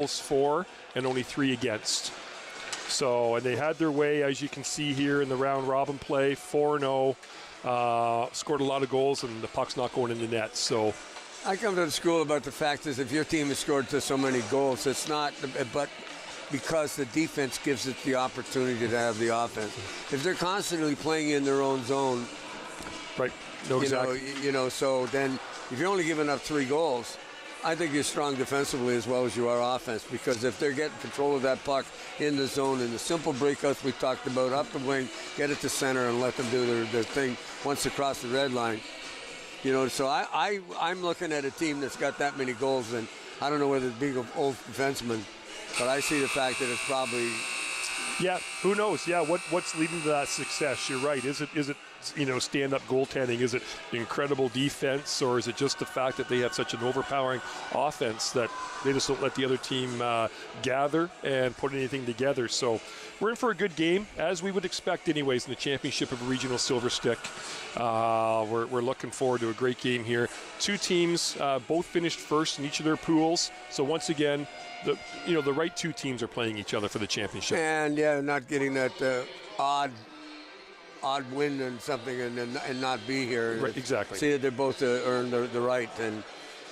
for and only 3 against. So, and they had their way, as you can see here in the round robin play, 4-0, scored a lot of goals, and the puck's not going in the net. So, I come to the school about the fact is if your team has scored to so many goals, it's not, but because the defense gives it the opportunity to have the offense. If they're constantly playing in their own zone, right? No, exactly. So then if you're only giving up 3 goals, I think you're strong defensively as well as you are offense, because if they're getting control of that puck in the zone and the simple breakouts we talked about up the wing, get it to center and let them do their thing once across the red line. So I'm looking at a team that's got that many goals, and I don't know whether it's being an old defenseman, but I see the fact that it's probably... Yeah, who knows? Yeah, what's leading to that success? You're right. Is it stand-up goaltending? Is it incredible defense, or is it just the fact that they have such an overpowering offense that they just don't let the other team gather and put anything together? So we're in for a good game, as we would expect anyways, in the championship of Regional Silver Stick. We're looking forward to a great game here. 2 teams both finished first in each of their pools. So once again, the right 2 teams are playing each other for the championship. And not getting that odd win and something and not be here. Right, exactly. See that they're both earned the right, and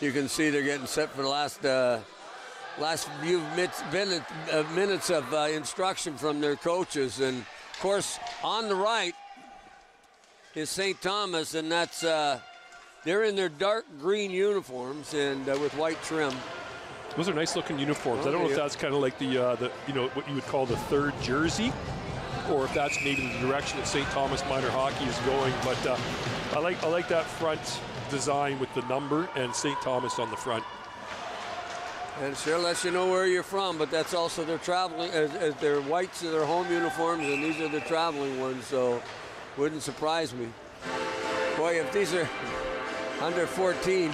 you can see they're getting set for the last few minutes of instruction from their coaches. And of course, on the right is St. Thomas, and that's they're in their dark green uniforms and with white trim. Those are nice looking uniforms. I don't know if that's kind of like the what you would call the 3rd jersey, or if that's maybe the direction that St. Thomas minor hockey is going. But I like that front design with the number and St. Thomas on the front. And it sure lets you know where you're from, but that's also their traveling, as their whites are their home uniforms, and these are the traveling ones, so wouldn't surprise me. Boy, if these are under 14,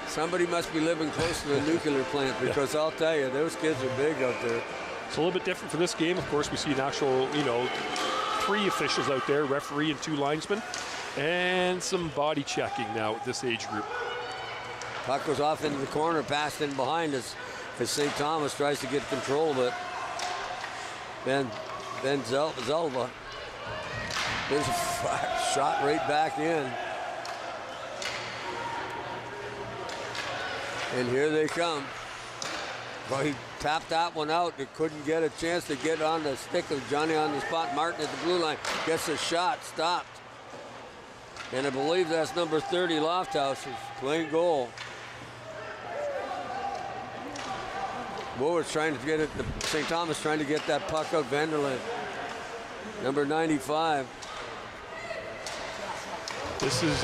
somebody must be living close to the nuclear plant, because I'll tell you, those kids are big out there. It's a little bit different for this game. Of course, we see an actual, 3 officials out there, referee and 2 linesmen, and some body checking now at this age group. Puck goes off into the corner, passed in behind us as St. Thomas tries to get control of it. Ben Zelva. There's a shot right back in. And here they come. Well, he tapped that one out. He couldn't get a chance to get on the stick of Johnny on the spot. Martin at the blue line gets a shot, stopped. And I believe that's number 30, Lofthouse, playing goal. Woolwich trying to get it, St. Thomas trying to get that puck out, Vanderland. Number 95. This is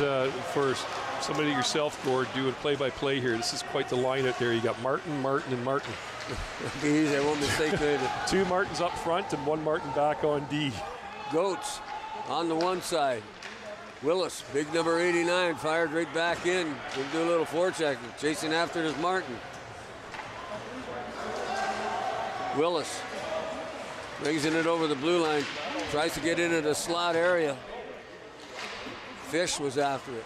for somebody yourself, Gord, doing play-by-play here. This is quite the line out there. You got Martin, and Martin. Easy, I won't mistake it. 2 Martins up front and 1 Martin back on D. Goats on the one side. Willis, big number 89, fired right back in. We'll do a little forecheck. Chasing after it is Martin. Willis brings it over the blue line. Tries to get into the slot area. Fish was after it.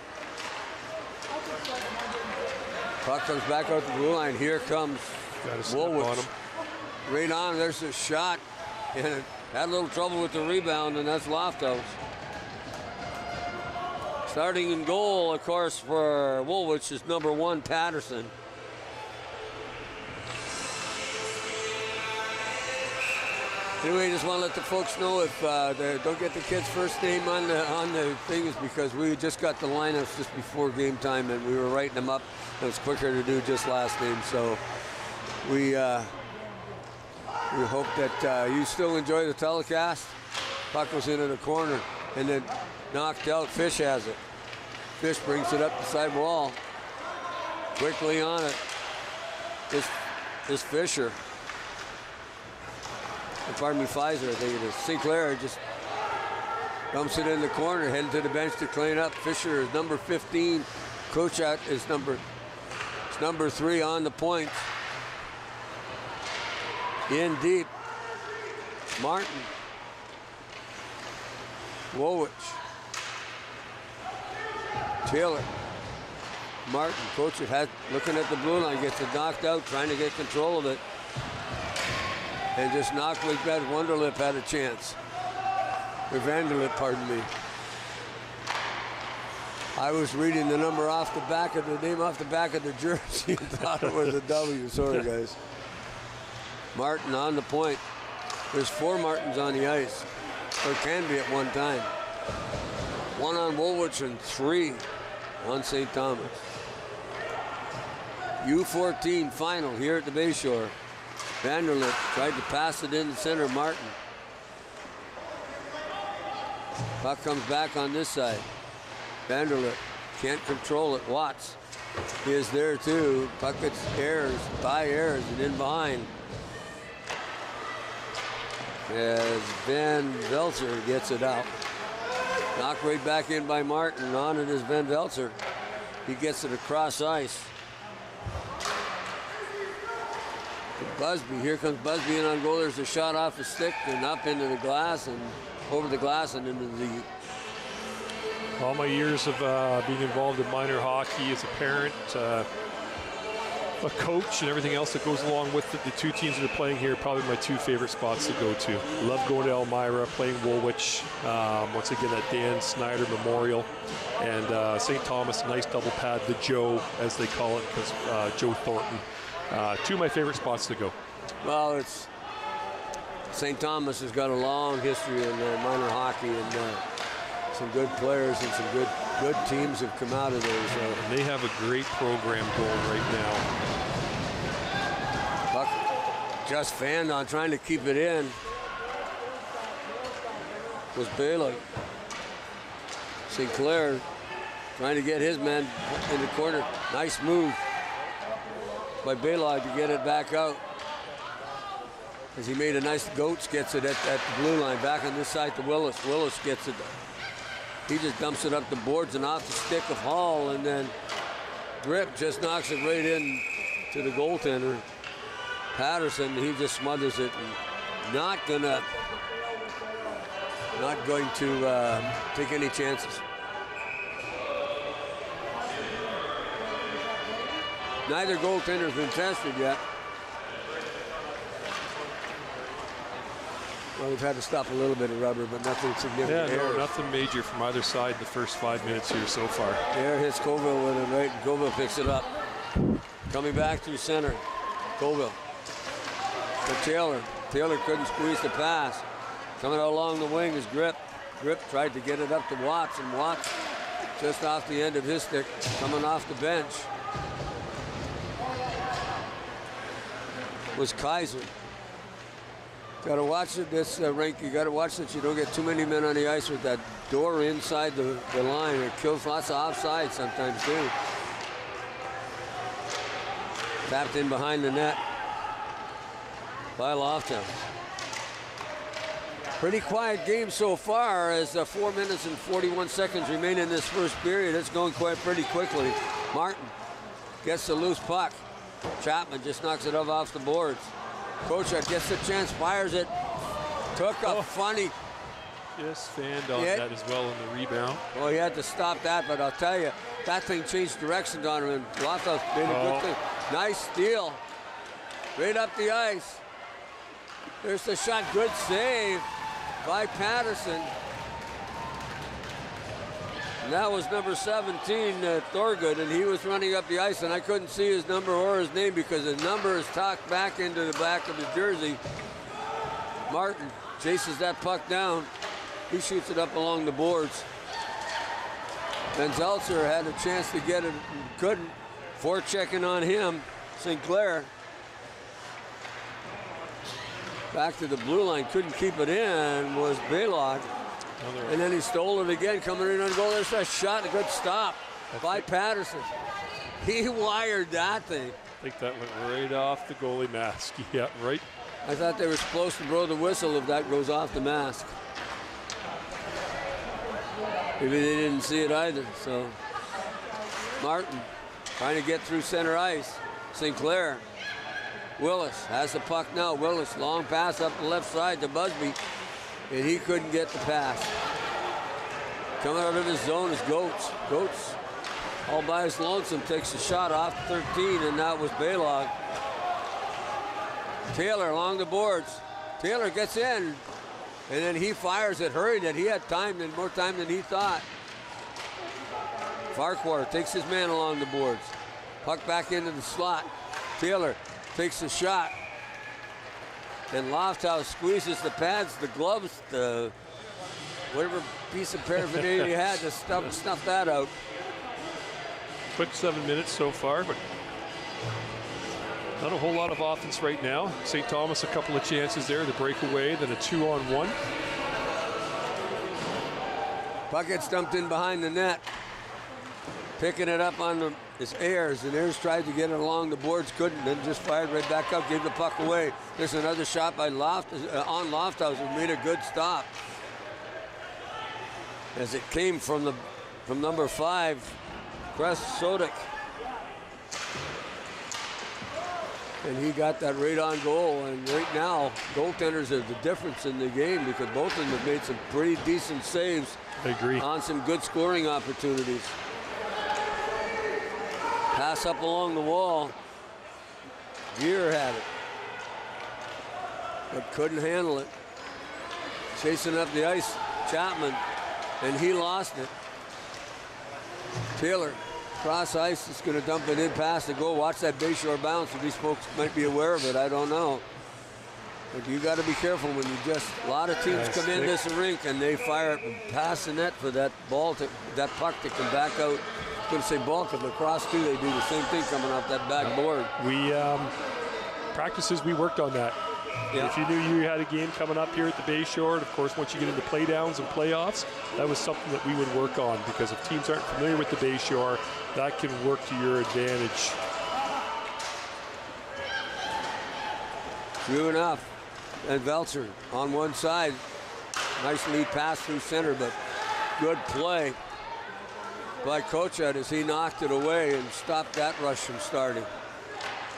Puck comes back out the blue line. Here comes Woolwich. Right on, there's a shot. And had a little trouble with the rebound, and that's Lofthouse. Starting in goal, of course, for Woolwich is number 1, Patterson. Anyway, just want to let the folks know if they don't get the kid's first name on the things, because we just got the lineups just before game time and we were writing them up. It was quicker to do just last name, so we hope that you still enjoy the telecast. Puck was into the corner and then knocked out. Fish has it. Fish brings it up the side wall. Quickly on it is Fisher. Pardon me, Pfizer, I think it is. Sinclair just dumps it in the corner, heading to the bench to clean up. Fisher is number 15. Kochat is number 3 on the point. In deep. Martin. Woolwich. Taylor. Martin, coach it, looking at the blue line, gets it knocked out, trying to get control of it. And just knocked like that. Wonderlip had a chance. Or Vanderlip, pardon me. I was reading the number off the back of the name off the back of the jersey and thought it was a W. Sorry, guys. Martin on the point. There's 4 Martins on the ice. Or can be at one time. 1 on Woolwich and 3 on St. Thomas. U14 final here at the Bayshore. Vanderlip tried to pass it in the center. Martin. Puck comes back on this side. Vanderlip can't control it. Watts is there too. Puck gets errors, by errors, and in behind. As Van Velzer gets it out. Knocked right back in by Martin. On it is Van Velzer. He gets it across ice. Busby, here comes Busby in on goal. There's a shot off the stick and up into the glass and over the glass and into the. All my years of being involved in minor hockey as a parent, a coach, and everything else that goes along with it, the 2 teams that are playing here are probably my 2 favorite spots to go to. Love going to Elmira, playing Woolwich, once again at Dan Snyder Memorial, and St. Thomas, nice double pad, the Joe, as they call it, because Joe Thornton. 2 of my favorite spots to go. Well, it's St. Thomas has got a long history in minor hockey, and some good players and some good teams have come out of there. So. And they have a great program going right now. Puck just fanned on trying to keep it in. Was Baylor. Sinclair trying to get his man in the corner. Nice move by Baylor to get it back out. As he made a nice goats, gets it at the blue line. Back on this side to Willis. Willis gets it. He just dumps it up the boards and off the stick of Hall, and then Grip just knocks it right in to the goaltender. Patterson, he just smothers it. And not going to take any chances. Neither goaltender's been tested yet. Well, we've had to stop a little bit of rubber, but nothing significant. Yeah, no, nothing major from either side in the first 5 minutes here so far. There hits Colville with it, right? And Colville picks it up. Coming back through center. Colville. To Taylor. Taylor couldn't squeeze the pass. Coming out along the wing is Grip. Grip tried to get it up to Watts, and Watts just off the end of his stick, coming off the bench was Kaiser. Got to watch it, this rink. You got to watch that you don't get too many men on the ice with that door inside the line. It kills lots of offside sometimes too. Tapped in behind the net by Lofton. Pretty quiet game so far as 4 minutes and 41 seconds remain in this first period. It's going pretty quickly. Martin gets the loose puck. Chapman just knocks it off the boards. Kochuk gets the chance, fires it. Took a funny. Just fanned on that as well in the rebound. Well, he had to stop that, but I'll tell you, that thing changed directions on him, and Loftus did a good thing. Nice steal. Right up the ice. There's the shot. Good save by Patterson. And that was number 17, Thorgood, and he was running up the ice, and I couldn't see his number or his name because his number is tucked back into the back of his jersey. Martin chases that puck down. He shoots it up along the boards. Then Zeltzer had a chance to get it, couldn't. Forechecking on him, Sinclair. Back to the blue line, couldn't keep it in, was Baylog. And then he stole it again, coming in on goal. There's a shot, a good stop by Patterson. He wired that thing. I think that went right off the goalie mask. Yeah, right. I thought they were supposed to blow the whistle if that goes off the mask. Maybe they didn't see it either, so. Martin trying to get through center ice. Sinclair. Willis has the puck now. Willis, long pass up the left side to Busby. And he couldn't get the pass. Coming out of his zone is Goats. Goats all by his lonesome, takes a shot off 13, and that was Baylog. Taylor along the boards. Taylor gets in, and then he fires it, hurried it. He had time, and more time than he thought. Farquhar takes his man along the boards. Puck back into the slot. Taylor takes a shot. And Lofthouse squeezes the pads, the gloves, the whatever piece of paraphernalia he had to snuff that out. Quick 7 minutes so far, but not a whole lot of offense right now. St. Thomas, a couple of chances there to break away, then a 2-on-1. Puck gets dumped in behind the net. Picking it up on his Ayers, and Ayers tried to get it along the boards, couldn't, then just fired right back up, gave the puck away. There's another shot by Lofthouse, who made a good stop. As it came from number 5, Chris Sodic. And he got that right on goal, and right now, goaltenders are the difference in the game because both of them have made some pretty decent saves. I agree. On some good scoring opportunities. Pass up along the wall. Gear had it, but couldn't handle it. Chasing up the ice, Chapman, and he lost it. Taylor, cross ice, is going to dump it in past the goal. Watch that Bayshore bounce. If these folks might be aware of it, I don't know. But you got to be careful when you a lot of teams come in this rink and they fire it past the net for that ball, that puck to come back out. I was going to say ball, because lacrosse too, they do the same thing coming off that back board. We practices, we worked on that. Yeah. If you knew you had a game coming up here at the Bayshore, and of course once you get into playdowns and playoffs, that was something that we would work on, because if teams aren't familiar with the Bayshore, that can work to your advantage. True enough. And Veltzer on one side. Nice lead pass through center, but good play by Kochat as he knocked it away and stopped that rush from starting.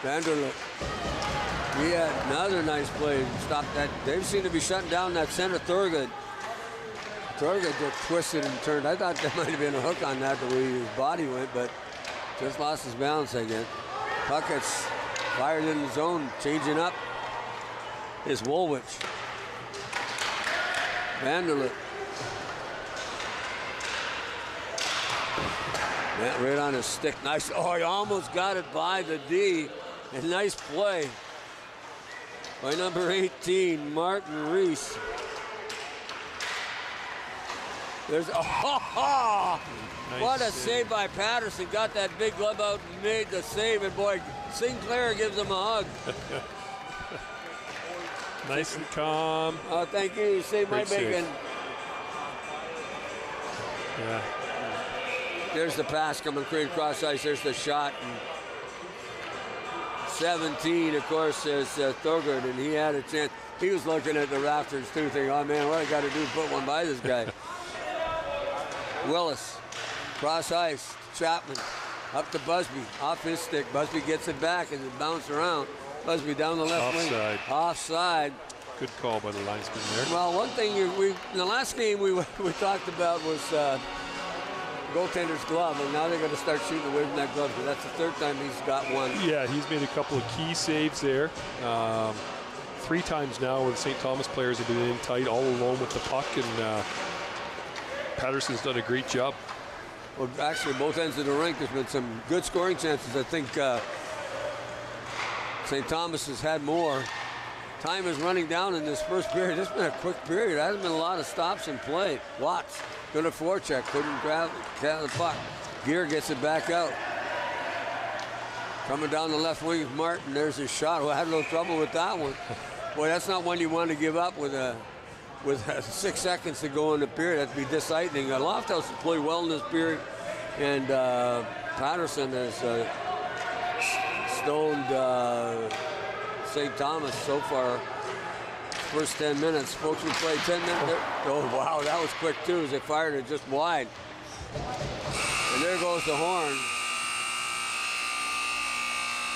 Vanderlip. He had another nice play to stop that. They seem to be shutting down that center. Thurgood just twisted and turned. I thought there might have been a hook on that, the way his body went, but just lost his balance again. Puck gets fired in the zone, changing up is Woolwich. Vanderlip. That right on his stick. Nice. Oh, he almost got it by the D. And nice play by number 18, Martin Reese. There's nice what a save by Patterson. Got that big glove out and made the save. And boy, Sinclair gives him a hug. Nice and calm. Oh, thank you. You saved my bacon. Yeah. There's the pass coming clean across ice. There's the shot. And 17, of course, is Thurgood, and he had a chance. He was looking at the rafters, too, thinking, oh, man, what I got to do is put one by this guy. Willis, cross ice. Chapman, up to Busby, off his stick. Busby gets it back, and it bounced around. Busby down the left wing. Offside. Good call by the linesman there. Well, one thing in the last game we talked about was goaltender's glove, and now they're going to start shooting away from that glove, because that's the third time he's got one. Yeah, he's made a couple of key saves there. 3 times now where the St. Thomas players have been in tight, all alone with the puck, and Patterson's done a great job. Well, actually, both ends of the rink, there's been some good scoring chances. I think St. Thomas has had more. Time is running down in this first period. It's been a quick period. There hasn't been a lot of stops in play. Watts, good at forecheck, couldn't grab the puck. Gear gets it back out. Coming down the left wing is Martin. There's his shot. Well, I had a little trouble with that one. Boy, that's not one you want to give up with 6 seconds to go in the period. That'd be disheartening. Lofthouse has played well in this period, and Patterson has stoned St. Thomas so far. First 10 minutes. Folks, we played 10 minutes. Oh, wow, that was quick, too, as they fired it just wide. And there goes the horn.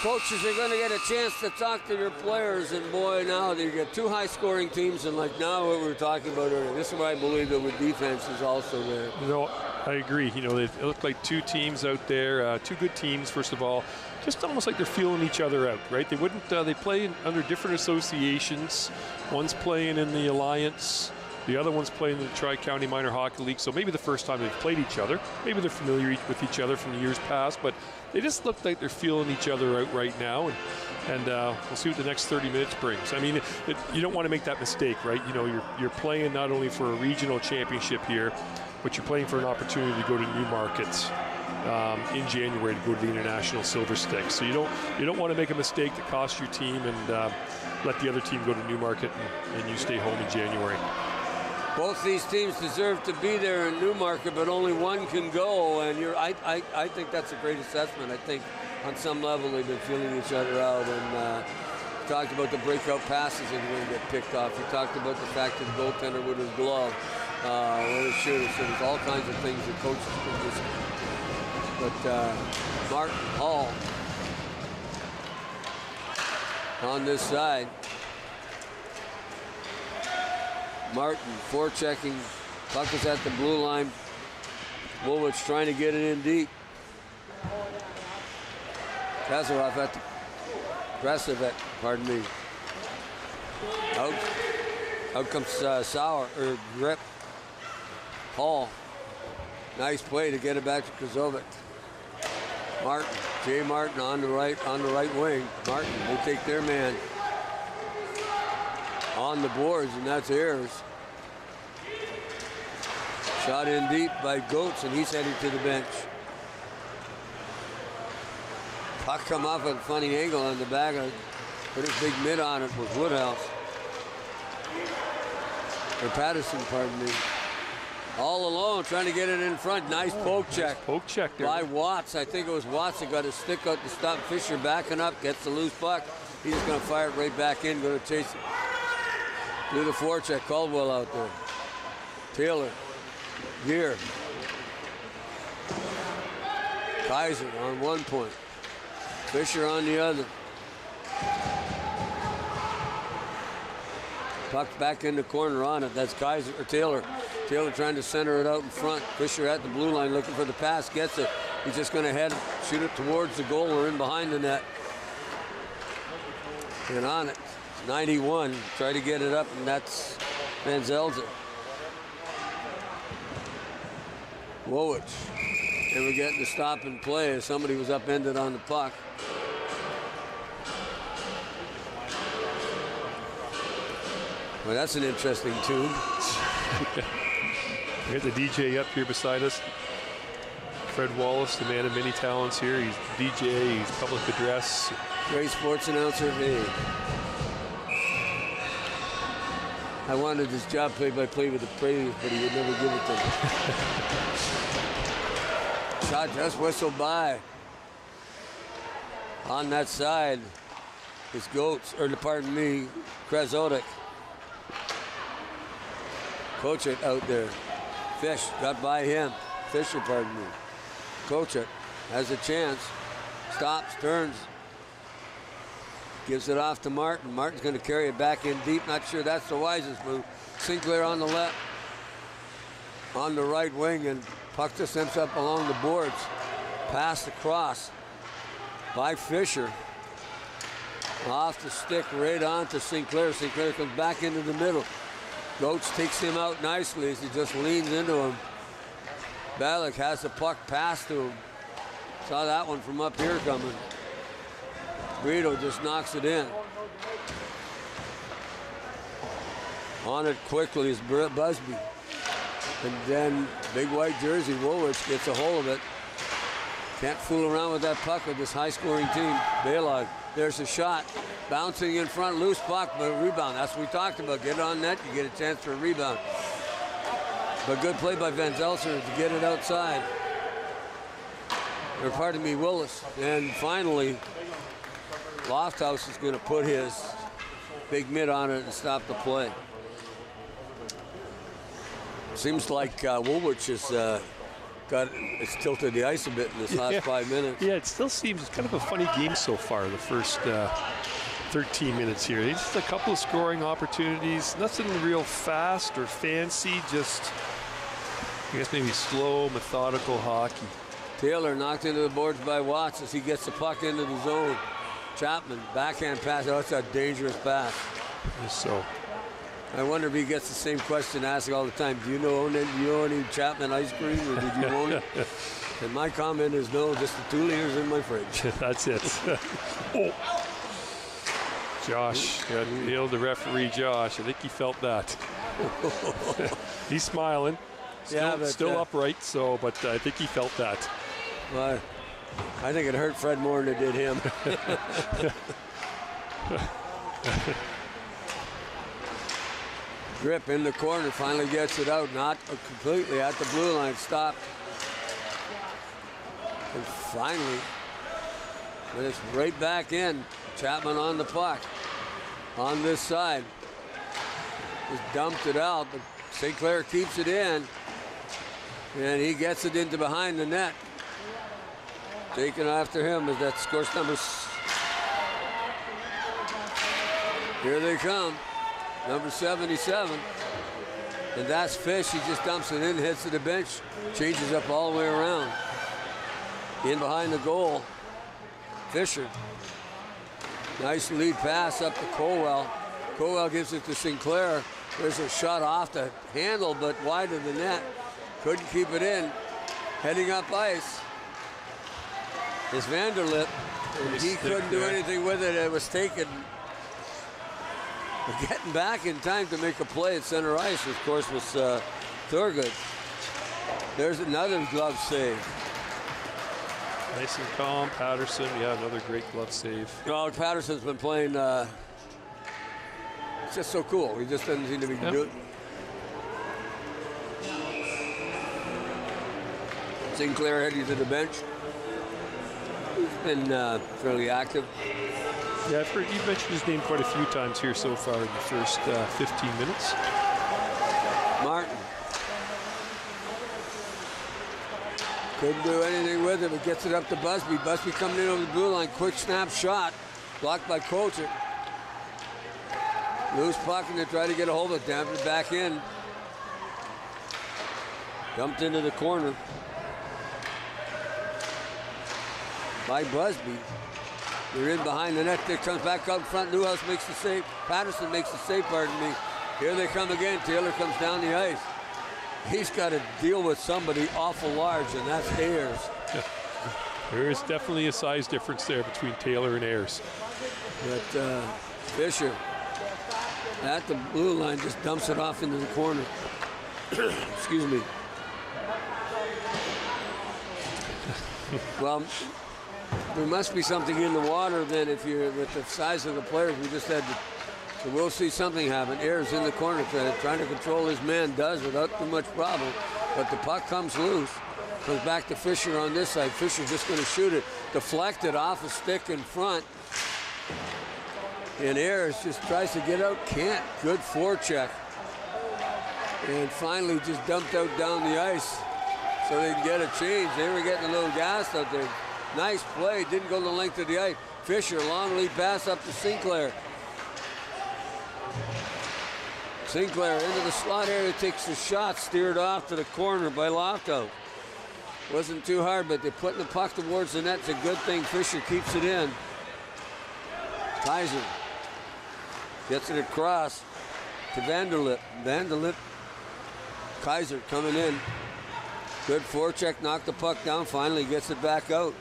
coaches are going to get a chance to talk to your players, and boy, now you get two high-scoring teams, and like now what we were talking about earlier, this is where I believe that with defense is also there. You know, I agree. You know, they look like two teams out there, two good teams, first of all, just almost like they're feeling each other out, right? They wouldn't, they play under different associations. One's playing in the Alliance, the other one's playing in the Tri-County Minor Hockey League, so maybe the first time they've played each other. Maybe they're familiar with each other from the years past, but they just look like they're feeling each other out right now, and we'll see what the next 30 minutes brings. I mean, you don't want to make that mistake, right? You know, you're playing not only for a regional championship here, but you're playing for an opportunity to go to Newmarket in January to go to the International Silver Stick. So you don't want to make a mistake that costs your team and let the other team go to Newmarket and you stay home in January. Both these teams deserve to be there in Newmarket, but only one can go, and I think that's a great assessment. I think on some level they've been feeling each other out, and talked about the breakout passes that are going to get picked off. He talked about the fact that the goaltender with his glove, with his shooter, so there's all kinds of things that coaches can do. But Martin Hall on this side. Martin forechecking, puck is at the blue line. Woolwich trying to get it in deep. Kazaroff at the Krasovek, pardon me. Out comes Grip. Hall. Nice play to get it back to Krasovic. Martin, Jay Martin on the right wing. Martin, they take their man on the boards, and that's Ayers. Shot in deep by Goetz, and he's headed to the bench. Puck come off at a funny angle on the back of it. Put his big mid on it was Woodhouse. Or Patterson, pardon me. All alone, trying to get it in front. Nice poke check. Poke check there. By Watts. I think it was Watts that got his stick out to stop Fisher backing up, gets the loose puck. He's going to fire it right back in, going to chase it. Do the forecheck. Caldwell out there. Taylor. Gear. Kaiser on one point. Fisher on the other. Puck back in the corner on it. That's Kaiser or Taylor. Taylor trying to center it out in front. Fisher at the blue line looking for the pass. Gets it. He's just going to shoot it towards the goal or in behind the net. And on it. 91. Try to get it up, and that's Van Zelzen. Woolwich. And we're getting the stop and play as somebody was upended on the puck. Well, that's an interesting tune. We got the DJ up here beside us. Fred Wallace, the man of many talents here. He's DJ, he's public address. Great sports announcer. Hey. I wanted this job play-by-play with the Praise, but he would never give it to me. Shot just whistled by. On that side is Krasovic. Coach it out there. Fish got by him. Fisher, pardon me. Coach it. Has a chance. Stops, turns. Gives it off to Martin. Martin's going to carry it back in deep. Not sure that's the wisest move. Sinclair on the left. On the right wing, and puck just ends up along the boards. Pass across by Fisher. Off the stick right on to Sinclair. Sinclair comes back into the middle. Goetz takes him out nicely as he just leans into him. Ballack has the puck pass to him. Saw that one from up here coming. Brito just knocks it in. On it quickly is Busby. And then big white jersey, Woolwich gets a hold of it. Can't fool around with that puck with this high-scoring team. Baylog, there's a shot. Bouncing in front, loose puck, but a rebound. That's what we talked about. Get it on net, you get a chance for a rebound. But good play by Van Zelsen to get it outside. Or pardon me, Willis. And finally, Lofthouse is going to put his big mid on it and stop the play. Seems like Woolwich is it's tilted the ice a bit in this last 5 minutes. Yeah, it still seems kind of a funny game so far, the first 13 minutes here. Just a couple of scoring opportunities, nothing real fast or fancy, just, I guess, maybe slow, methodical hockey. Taylor knocked into the boards by Watts as he gets the puck into the zone. Chapman, backhand pass. Oh, it's a dangerous pass. So, I wonder if he gets the same question asked all the time. Do you know any Chapman ice cream, or did you own it? And my comment is no, just the 2 liters in my fridge. That's it. Oh. Josh got nailed the referee, Josh. I think he felt that. He's smiling. Still upright, but I think he felt that. Well, I think it hurt Fred more than it did him. Grip in the corner, finally gets it out, not completely at the blue line, stopped. And finally, but it's right back in. Chapman on the puck. On this side. Just dumped it out, but St. Clair keeps it in. And he gets it into behind the net. Taken after him as that scores number. Here they come. Number 77. And that's Fish. He just dumps it in, hits to the bench, changes up all the way around. In behind the goal. Fisher. Nice lead pass up to Colwell. Colwell gives it to Sinclair. There's a shot off the handle, but wide of the net. Couldn't keep it in. Heading up ice is Vanderlip. And he couldn't do anything with it. It was taken. But getting back in time to make a play at center ice, of course, was Thurgood. There's another glove save. Nice and calm. Patterson, another great glove save. Well, Patterson's been playing. It's just so cool. He just doesn't seem to be good. Sinclair heading to the bench. He's been fairly active. Yeah, I've heard you mentioned his name quite a few times here so far in the first 15 minutes. Martin. Couldn't do anything with it, but gets it up to Busby. Busby coming in over the blue line. Quick snap shot. Blocked by Coulter. Loose puck and they try to get a hold of it. Damped it back in. Dumped into the corner by Busby. They're in behind the net. There comes back up front. Newhouse makes the save. Patterson makes the save, pardon me. Here they come again. Taylor comes down the ice. He's got to deal with somebody awful large, and that's Ayers. There is definitely a size difference there between Taylor and Ayers. But Fisher at the blue line just dumps it off into the corner. Excuse me. Well, there must be something in the water then if you're with the size of the players. We just had to, so we'll see something happen. Ayers in the corner trying to control his man, does without too much problem. But the puck comes loose. Comes back to Fisher on this side. Fisher just going to shoot it. Deflected off a stick in front. And Ayers just tries to get out. Can't. Good forecheck. And finally just dumped out down the ice so they can get a change. They were getting a little gassed out there. Nice play. Didn't go the length of the ice. Fisher, long lead pass up to Sinclair. Sinclair into the slot area, takes the shot, steered off to the corner by Lofto. Wasn't too hard, but they're putting the puck towards the net. It's a good thing Fisher keeps it in. Kaiser gets it across to Vanderlip. Vanderlip, Kaiser coming in. Good forecheck, knocked the puck down, finally gets it back out.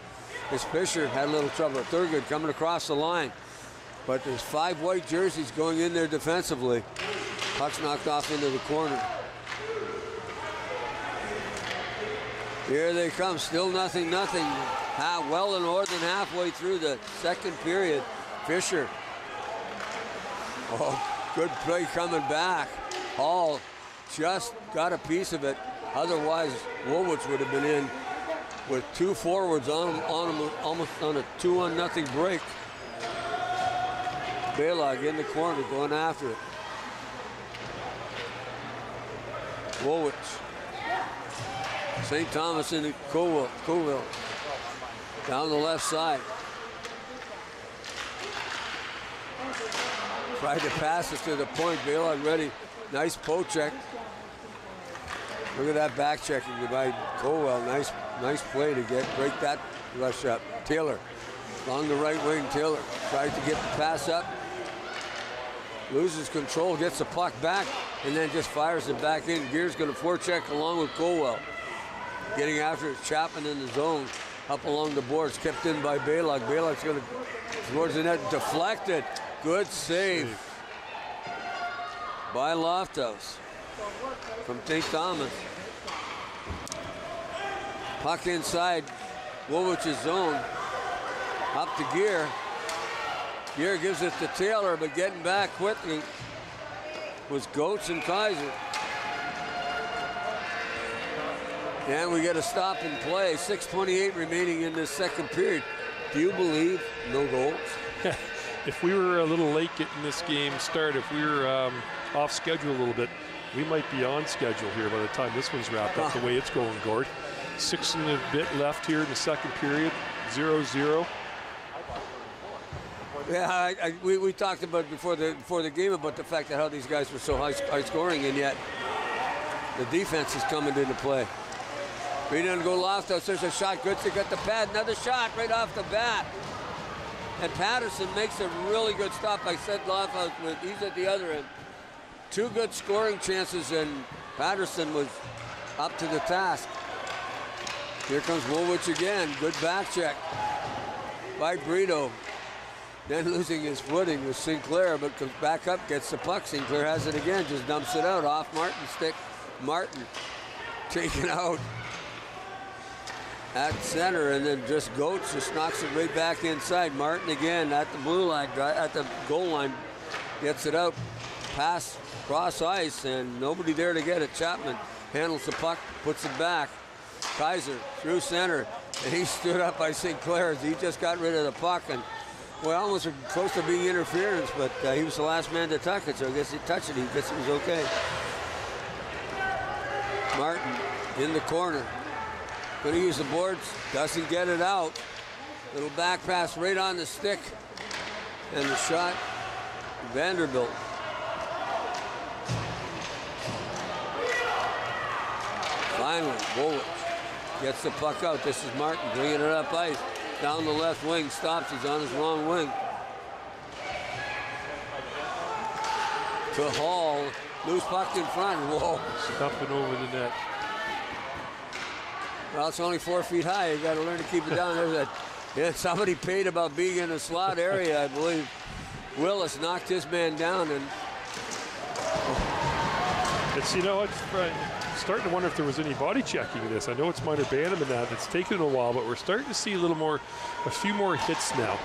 As Fisher had a little trouble. Thurgood coming across the line. But there's 5 white jerseys going in there defensively. Puck's knocked off into the corner. Here they come, still nothing. Well more than halfway through the second period. Fisher. Oh, good play coming back. Hall just got a piece of it. Otherwise, Woolwich would have been in with 2 forwards on him almost on a 2-0 break. Baylog in the corner going after it. Woolwich St. Thomas into Colville. Down the left side. Tried to pass it to the point. Baylog ready. Nice poke check. Look at that back checking by Colwell. Nice play to break that rush up. Taylor along the right wing. Taylor tries to get the pass up. Loses control, gets the puck back, and then just fires it back in. Gear's going to forecheck along with Colwell. Getting after it, Chapman in the zone. Up along the boards, kept in by Baylog. Baylog's going to towards the net, deflected. Good save by Lofthouse from St. Thomas. Puck inside Woolwich's zone. Up to Gear. Gear gives it to Taylor, but getting back quickly was Goetz and Kaiser. And we get a stop and play. 6:28 remaining in this second period. Do you believe no goals? If we were a little late getting this game started, if we were off schedule a little bit, we might be on schedule here by the time this one's wrapped up, the way it's going, Gord. 6 and a bit left here in the second period, 0-0. Yeah, we talked about before the game about the fact that how these guys were so high scoring, and yet the defense is coming into play. We didn't go Lofthouse. There's a shot. Good to get the pad. Another shot right off the bat. And Patterson makes a really good stop. I said Lofthouse, but he's at the other end. 2 good scoring chances, and Patterson was up to the task. Here comes Woolwich again. Good back check by Brito. Then losing his footing with Sinclair, but comes back up, gets the puck. Sinclair has it again, just dumps it out off Martin's stick. Martin taken out at center, and then just Goetz just knocks it right back inside. Martin again at the blue line, at the goal line, gets it out. Pass cross ice, and nobody there to get it. Chapman handles the puck, puts it back. Kaiser through center, and he stood up by Sinclair as he just got rid of the puck, and well, almost close to being interference, but he was the last man to touch it, so I guess he touched it. He guess it was okay. Martin in the corner. Going to use the boards. Doesn't get it out. Little back pass right on the stick. And the shot, Vanderbilt. Finally, Woolwich gets the puck out. This is Martin bringing it up ice. Down the left wing, stops. He's on his wrong wing. To Hall. Loose puck in front. Whoa. Stuffing over the net. Well, it's only 4 feet high. You got to learn to keep it down. Somebody paid about being in the slot area, I believe. Willis knocked his man down, and it's starting to wonder if there was any body checking in this. I know it's minor Bantam and that. It's taken a while, but we're starting to see a few more hits now.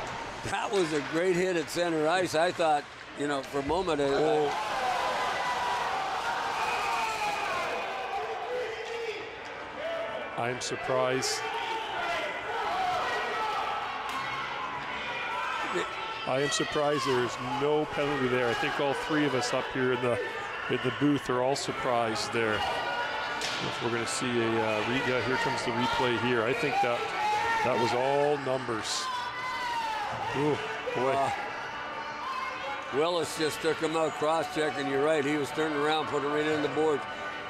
That was a great hit at center ice. I thought, for a moment. I'm surprised. I am surprised there's no penalty there. I think all 3 of us up here in the booth are all surprised there. If we're going to see here comes the replay here. I think that was all numbers. Ooh, boy. Willis just took him out cross-check, and you're right. He was turning around, putting it right in the boards.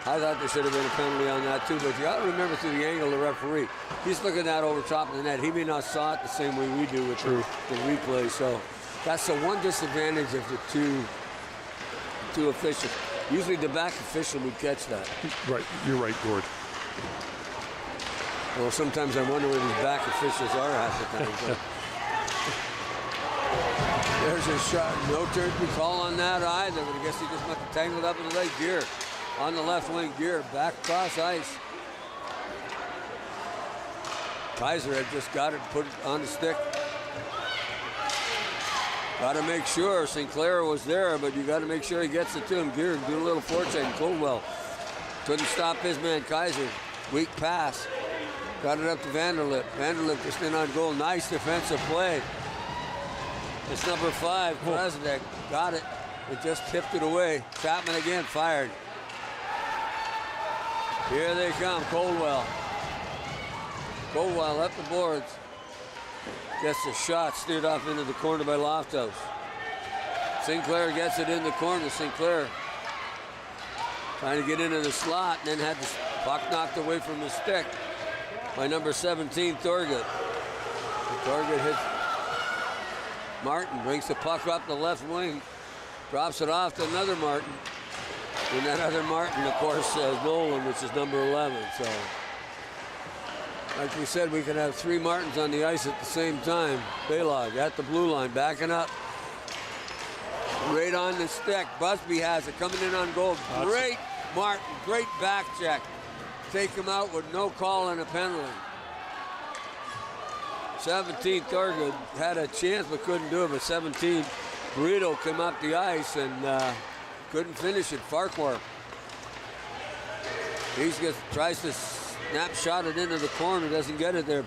I thought there should have been a penalty on that too, but you got to remember through the angle of the referee. He's looking at over top of the net. He may not saw it the same way we do with the replay. So that's the one disadvantage of the two officials. Usually the back official would catch that. Right, you're right, Gord. Well, sometimes I wonder where these back officials are half the time. There's a shot. No turn call on that either, but I guess he just must have tangled up in the leg. Gear on the left wing. Gear back across ice. Kaiser had just got it, put it on the stick. Got to make sure Sinclair was there, but you got to make sure he gets it to him. Gear doing a little forecheck. Coldwell couldn't stop his man Kaiser. Weak pass. Got it up to Vanderlip. Vanderlip just in on goal. Nice defensive play. It's number 5, Krasnick. Got it. It just tipped it away. Chapman again fired. Here they come, Coldwell. Coldwell up the boards. Gets the shot steered off into the corner by Lofthouse. Sinclair gets it in the corner. Sinclair trying to get into the slot and then had the puck knocked away from his stick by number 17, Thorgott. Thorgott hits Martin, brings the puck up the left wing, drops it off to another Martin. And that other Martin, of course, Nolan, which is number 11. So, like we said, we can have 3 Martins on the ice at the same time. Baylog at the blue line, backing up. Right on the stick. Busby has it, coming in on goal. Great Martin, great back check. Take him out with no call and a penalty. 17, Thorgott had a chance but couldn't do it. But 17, Burrito came up the ice and couldn't finish it. Farquhar. He tries to snapshot it into the corner, doesn't get it there.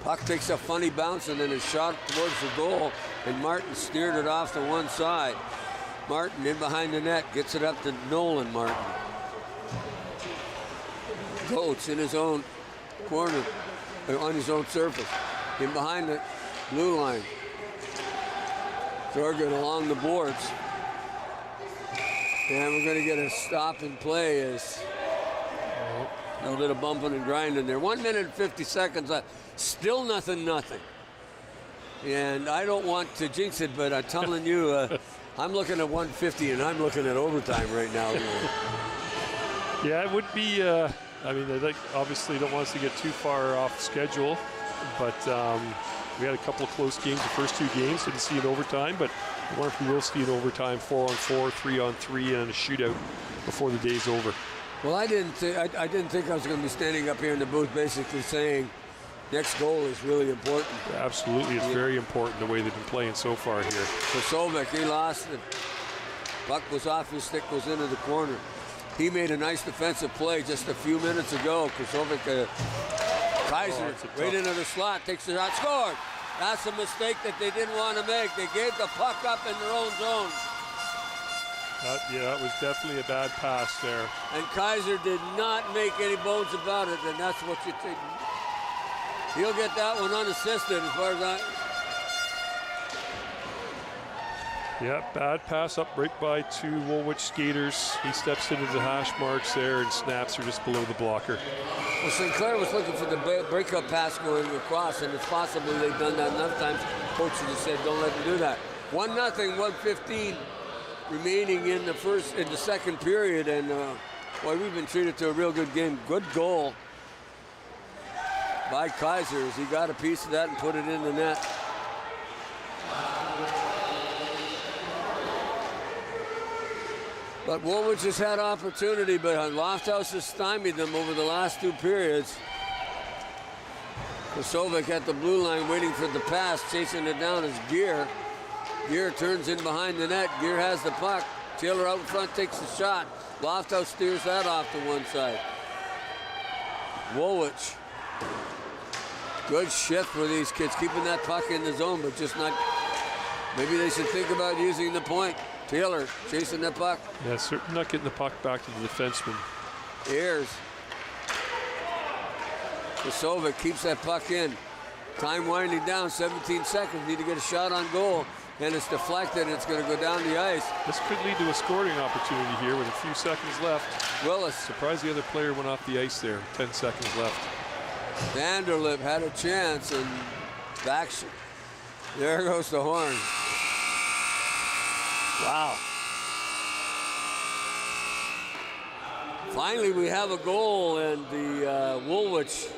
Puck takes a funny bounce and then is shot towards the goal, and Martin steered it off to one side. Martin in behind the net, gets it up to Nolan Martin. Goats in his own corner, on his own surface. In behind the blue line. Thorgott along the boards. And we're going to get a stop and play as a little bit of bumping and grinding there. 1 minute and 50 seconds left. Still nothing. And I don't want to jinx it, but I'm telling you, I'm looking at 150 and I'm looking at overtime right now. Yeah, it would be, I mean, they obviously don't want us to get too far off schedule, but we had a couple of close games the first 2 games, didn't see an overtime, but I wonder if we will see an overtime, 4-on-4, 3-on-3, and a shootout before the day's over. Well, I didn't think I was going to be standing up here in the booth basically saying next goal is really important. Yeah, absolutely, it's very important the way they've been playing so far here. Kosovic, he lost it. Puck was off his stick, goes into the corner. He made a nice defensive play just a few minutes ago. Kosovic, Kaiser, right into the slot, takes the shot, scored. That's a mistake that they didn't want to make. They gave the puck up in their own zone. Yeah, it was definitely a bad pass there. And Kaiser did not make any bones about it, and that's what you think. He'll get that one unassisted as far as I... Yeah, bad pass up right by 2 Woolwich skaters. He steps into the hash marks there and snaps her just below the blocker. Well, Sinclair was looking for the breakup pass going across, and it's possible they've done that enough times. Coach just said, don't let them do that. 1-0, 1:15 remaining in the second period, and boy, we've been treated to a real good game. Good goal by Kaiser as he got a piece of that and put it in the net. But Woolwich has had opportunity, but Lofthouse has stymied them over the last 2 periods. Kosovic at the blue line waiting for the pass, chasing it down is Gear. Gear turns in behind the net. Gear has the puck. Taylor out in front takes the shot. Lofthouse steers that off to one side. Woolwich. Good shift for these kids, keeping that puck in the zone, but just not. Maybe they should think about using the point. Taylor chasing the puck. Yeah, certainly not getting the puck back to the defenseman. Ayers. Kosovic keeps that puck in. Time winding down, 17 seconds. Need to get a shot on goal. And it's deflected. It's going to go down the ice. This could lead to a scoring opportunity here with a few seconds left. Willis. Surprised the other player went off the ice there. 10 seconds left. Vanderlip had a chance and back. There goes the horn. Wow. Finally, we have a goal, and the Woolwich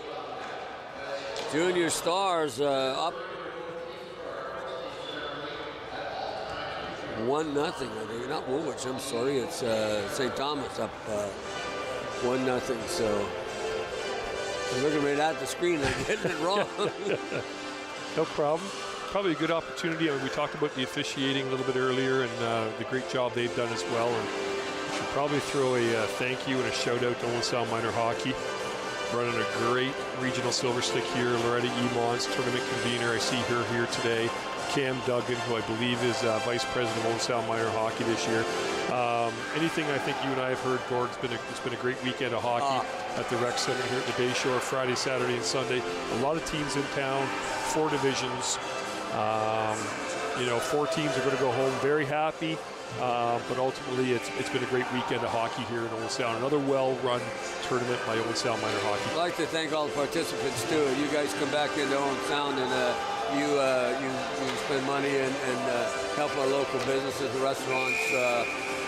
Junior Stars up 1-0, I think. Not Woolwich, I'm sorry. It's St. Thomas up 1-0. So I'm looking right at the screen. I'm getting it wrong. No problem. Probably a good opportunity. I mean, we talked about the officiating a little bit earlier and the great job they've done as well. And we should probably throw a thank you and a shout out to Owen Sound Minor Hockey. Running a great regional silver stick here. Loretta Emons, tournament convener. I see her here today. Cam Duggan, who I believe is Vice President of Owen Sound Minor Hockey this year. Anything I think you and I have heard, Gord, it's been a great weekend of hockey at the rec center here at the Bay Shore, Friday, Saturday, and Sunday. A lot of teams in town, 4 divisions. 4 teams are going to go home very happy. But ultimately, it's been a great weekend of hockey here in Owen Sound. Another well-run tournament by Owen Sound Minor Hockey. I'd like to thank all the participants too. You guys come back into Owen Sound and you spend money and help our local businesses, the restaurants,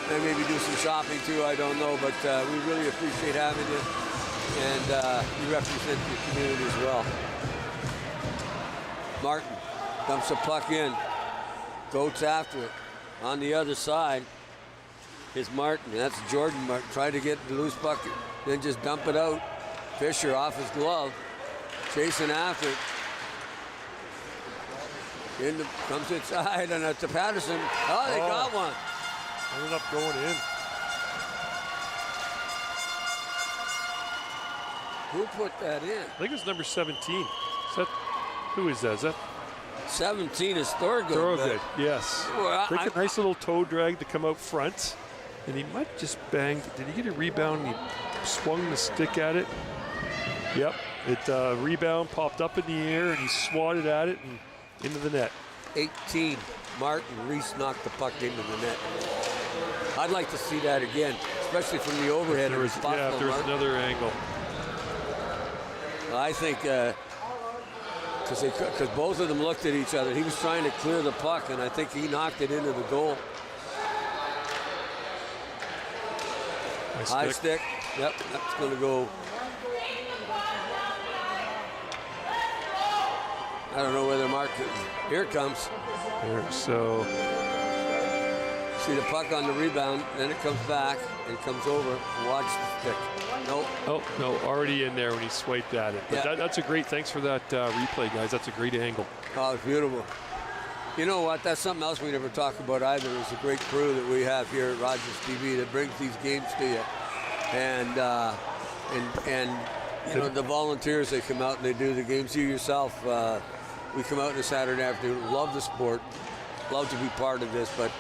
and maybe do some shopping too. I don't know, but we really appreciate having you, and you represent the community as well. Martin dumps the puck in. Goats after it. On the other side is Martin. That's Jordan Martin. Try to get the loose puck, then just dump it out. Fisher off his glove, chasing after it. Comes inside and to Patterson. Oh, they got one. Ended up going in. Who put that in? I think it's number 17. Who is that? Is that 17 is Thorogood. Thorogood, yes. Well, a nice little toe drag to come out front. And he might just banged. Did he get a rebound? He swung the stick at it. Yep. It rebound popped up in the air and he swatted at it and into the net. 18. Martin Reese knocked the puck into the net. I'd like to see that again, especially from the overhead. If there's another angle. I think because both of them looked at each other. He was trying to clear the puck, and I think he knocked it into the goal. High stick. Yep, that's going to go. I don't know whether Mark. Here it comes. So see the puck on the rebound, then it comes back and comes over. Watch the stick. Nope. Oh, no, already in there when he swiped at it. But that's a great, thanks for that replay, guys. That's a great angle. Oh, it's beautiful. You know what? That's something else we never talk about either. Is the great crew that we have here at Rogers TV that brings these games to you. And you know, the volunteers, they come out and they do the games. You yourself, we come out on a Saturday afternoon, love the sport, love to be part of this, but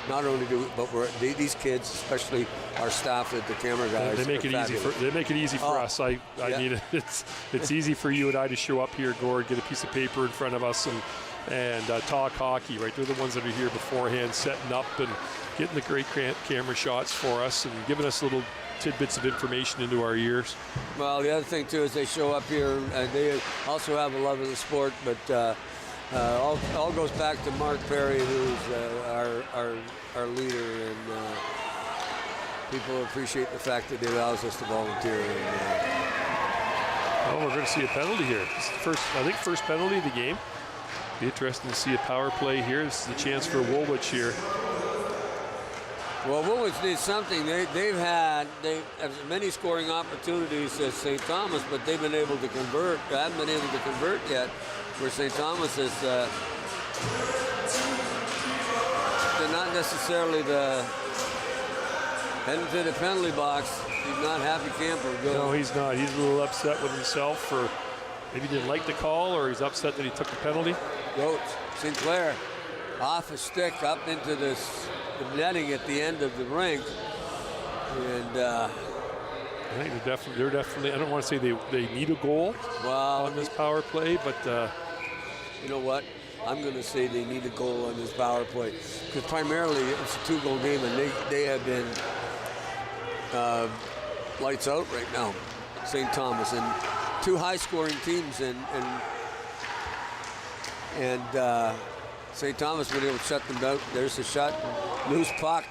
not only do we, but these kids, especially our staff at the camera guys, they make it easy for us. I mean, it's easy for you and I to show up here, Gord, get a piece of paper in front of us and talk hockey, right? They're the ones that are here beforehand, setting up and getting the great camera shots for us and giving us little tidbits of information into our ears. Well, the other thing too is they show up here and they also have a love of the sport, but all goes back to Mark Perry, who's our leader, and people appreciate the fact that he allows us to volunteer. Oh, we're going to see a penalty here. This is the first penalty of the game. Be interesting to see a power play here. This is the chance for Woolwich here. Well, Woolwich needs something. They've had as many scoring opportunities as St. Thomas, but they've been able to convert. Haven't been able to convert yet. Where St. Thomas is, they're not necessarily heading to the penalty box. He's not happy camper. No, he's not. He's a little upset with himself for maybe didn't like the call, or he's upset that he took the penalty. Goats. Sinclair off a stick up into the netting at the end of the rink, and I think they're definitely. I don't want to say they need a goal on this power play, but you know what? I'm going to say they need a goal on this power play because primarily it's a 2-goal game, and they have been lights out right now. St. Thomas and 2 high-scoring teams, and St. Thomas been able to shut them down. There's a shot, loose puck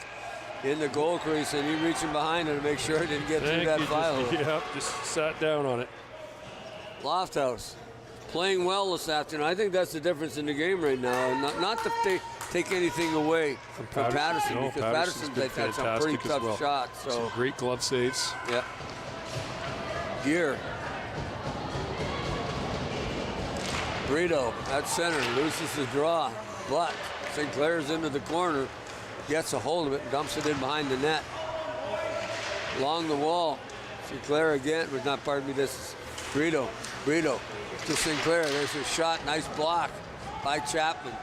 in the goal crease, and he reaching behind it to make sure it didn't get through that file. Just sat down on it. Lofthouse playing well this afternoon. I think that's the difference in the game right now. Not to take anything away from Patterson, because Patterson's had some pretty tough shots. So some great glove saves. Yeah. Gear. Brito at center loses the draw, but Sinclair's into the corner, gets a hold of it and dumps it in behind the net. Along the wall, Sinclair again, but not, pardon me, this is Brito to Sinclair. There's a shot, nice block by Chapman.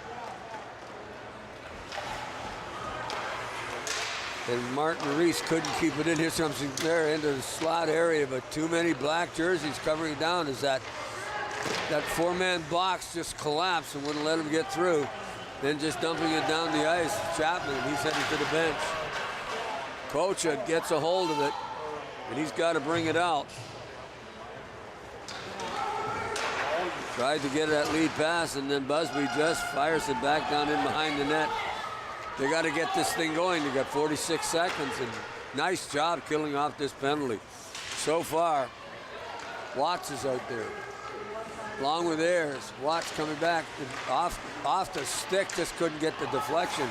And Martin Reese couldn't keep it in. Here comes Sinclair into the slot area, but too many black jerseys covering down as that four-man box just collapsed and wouldn't let him get through. Then just dumping it down the ice. Chapman, he's heading to the bench. Kocha gets a hold of it, and he's got to bring it out. Tried to get that lead pass, and then Busby just fires it back down in behind the net. They got to get this thing going. They got 46 seconds, and nice job killing off this penalty. So far, Watts is out there. Along with Ayers, Watts coming back off the stick, just couldn't get the deflection.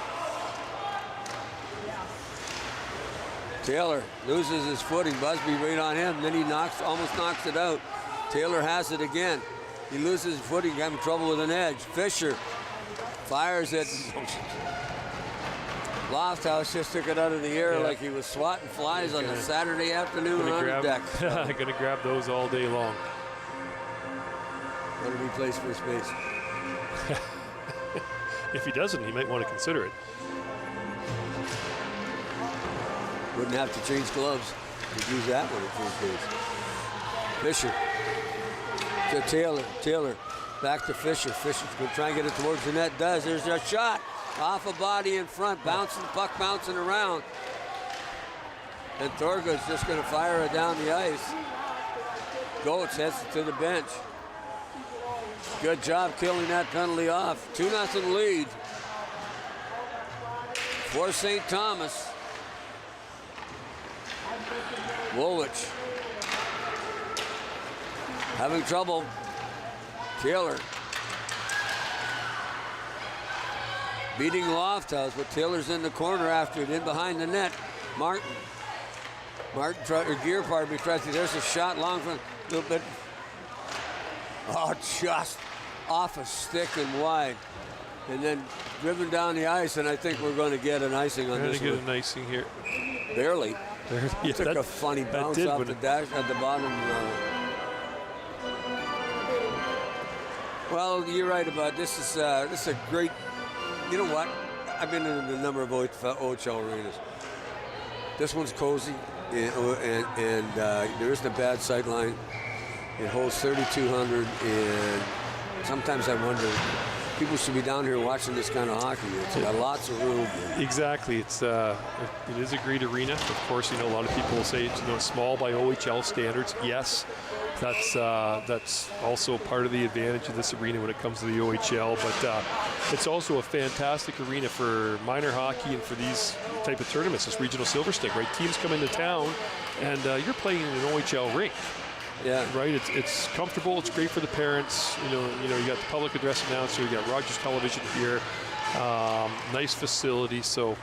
Taylor loses his footing. Busby right on him, then he almost knocks it out. Taylor has it again. He loses his footing, having trouble with an edge. Fisher fires it. Lofthouse just took it out of the air like he was swatting flies on a Saturday afternoon on the deck. Going to grab those all day long. What if he plays first base? If he doesn't, he might want to consider it. Wouldn't have to change gloves. He'd use that one at first base. Fisher to Taylor. Taylor back to Fisher. Fisher's going to try and get it towards the net. Does. There's a shot. Off a body in front. Bouncing, puck bouncing around. And Thorgo's just going to fire it down the ice. Goetz heads it to the bench. Good job killing that penalty off. 2-0 lead for St. Thomas. Woolwich having trouble. Taylor beating Lofthouse, but Taylor's in the corner after it, in behind the net. Martin Gear, tries to, there's a shot long from a little bit. Oh, just off a stick and wide. And then driven down the ice, and I think we're going to get an icing on this one. We're going to get an icing here. Barely. Took a funny bounce off the dash at the bottom. Well, you're right about this. This is a great. You know what? I've been in a number of OHL arenas. This one's cozy, and there isn't a bad sight line. It holds 3,200, and sometimes I wonder, people should be down here watching this kind of hockey. It's got lots of room. Exactly. It is a great arena. Of course, a lot of people will say it's small by OHL standards. Yes, that's also part of the advantage of this arena when it comes to the OHL. But it's also a fantastic arena for minor hockey and for these type of tournaments. This regional silver stick, right? Teams come into town, and you're playing in an OHL rink. Yeah. Right. It's comfortable. It's great for the parents. You got the public address announcer. You got Rogers Television here. Nice facility. So,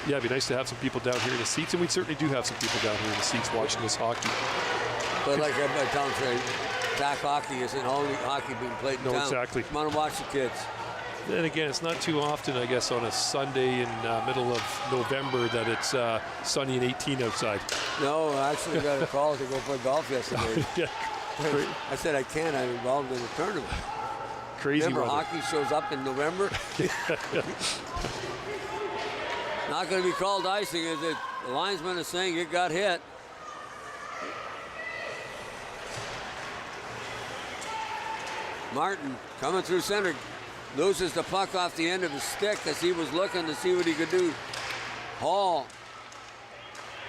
it'd be nice to have some people down here in the seats, and we certainly do have some people down here in the seats watching this hockey. But like everybody tells me, tack hockey isn't only hockey being played in town. No, exactly. Come on and watch the kids. And again, it's not too often, I guess, on a Sunday in middle of November that it's sunny and 18 outside. No, I actually got a call to go play golf yesterday. Yeah. I said I can't. I'm involved in a tournament. Crazy. Remember, weather. hockey shows up in November. Not going to be called icing, is it? The linesman is saying it got hit. Martin coming through center. Loses the puck off the end of his stick as he was looking to see what he could do. Hall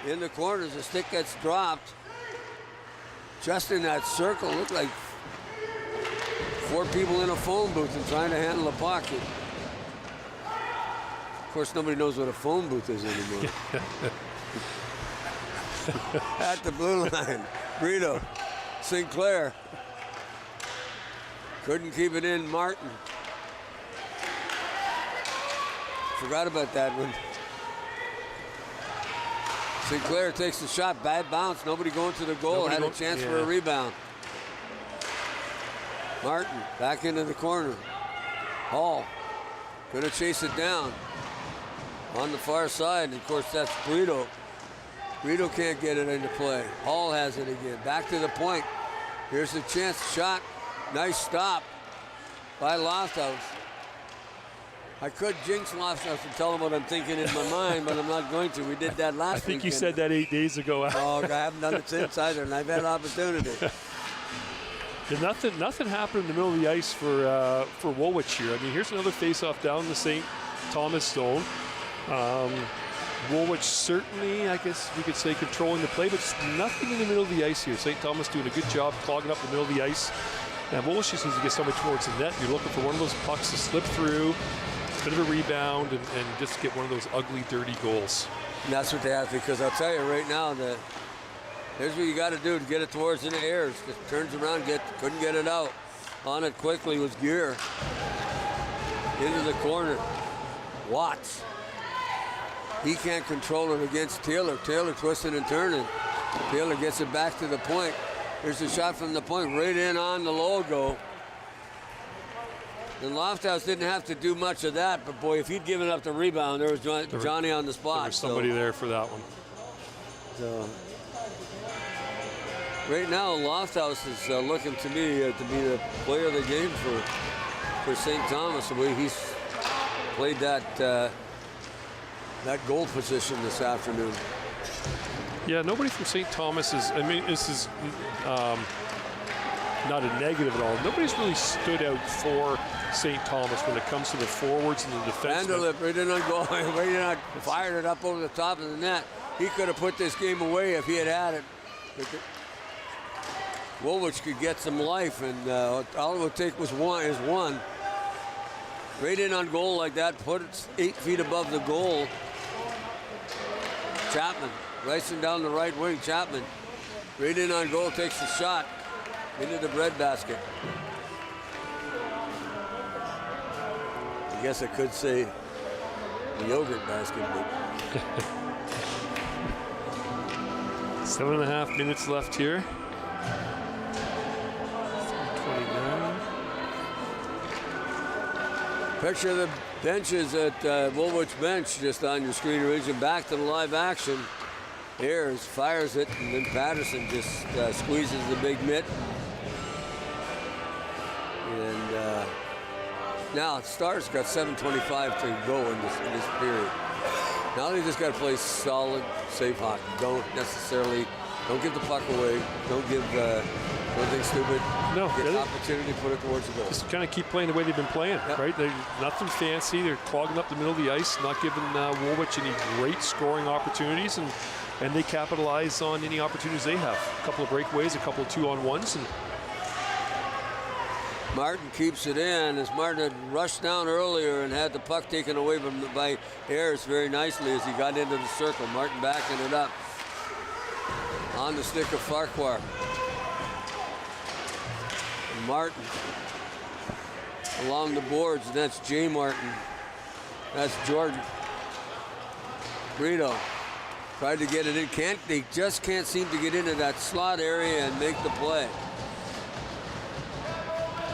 in the corners. The stick gets dropped. Just in that circle. Looked like 4 people in a phone booth and trying to handle a puck. Of course, nobody knows what a phone booth is anymore. At the blue line. Brito. Sinclair. Couldn't keep it in. Martin. Forgot about that one. Sinclair takes the shot. Bad bounce. Nobody going to the goal. Had a chance for a rebound. Martin back into the corner. Hall going to chase it down. On the far side. Of course, that's Brito. Brito can't get it into play. Hall has it again. Back to the point. Here's the chance. Shot. Nice stop by Lofthouse. I could jinx Loftus and tell him what I'm thinking in my mind, but I'm not going to. We did that last week. I think you said that 8 days ago. Oh, I haven't done it since either, and I've had an opportunity. Yeah, nothing happened in the middle of the ice for Woolwich here. I mean, here's another face-off down the St. Thomas zone. Woolwich certainly, I guess we could say, controlling the play, but nothing in the middle of the ice here. St. Thomas doing a good job clogging up the middle of the ice. And Woolwich just needs to get somebody towards the net. You're looking for one of those pucks to slip through, a bit of a rebound, and just get one of those ugly, dirty goals. And that's what they have, because I'll tell you right now that here's what you got to do to get it towards the airs. Just turns around, couldn't get it out. On it quickly was Gear. Into the corner. Watts. He can't control it against Taylor. Taylor twisting and turning. Taylor gets it back to the point. Here's a shot from the point, right in on the logo. And Loftus didn't have to do much of that, but boy, if he'd given up the rebound, there was Johnny on the spot. There was somebody there for that one. So right now, Loftus is looking to me to be the player of the game for St. Thomas, the way he's played that goal position this afternoon. Yeah, nobody from St. Thomas is, I mean, this is not a negative at all. Nobody's really stood out for St. Thomas when it comes to the forwards and the defensemen. Vanderlip right in on goal, right in on, fired it up over the top of the net. He could have put this game away if he had it. Woolwich could get some life, and all it would take was one. Right in on goal like that, put it 8 feet above the goal. Chapman, racing down the right wing. Chapman, right in on goal, takes the shot into the breadbasket. I guess I could say the yogurt basket, but 7.5 minutes left here. 29. Picture of the benches at Woolwich bench just on your screen region. Back to the live action. Ayers fires it, and then Patterson just squeezes the big mitt. And now Stars got 7:25 to go in this period. Now they just got to play solid, safe hockey. Don't give the puck away. Don't give anything stupid. No, get an opportunity to put it towards the goal. Just kind of keep playing the way they've been playing, right? They're nothing fancy. They're clogging up the middle of the ice, not giving Woolwich any great scoring opportunities, and they capitalize on any opportunities they have. A couple of breakaways, a couple of 2-on-1s, and Martin keeps it in, as Martin had rushed down earlier and had the puck taken away by Ayers very nicely as he got into the circle. Martin backing it up on the stick of Farquhar. Martin along the boards, and that's Jay Martin. That's Jordan. Brito tried to get it in. They just can't seem to get into that slot area and make the play.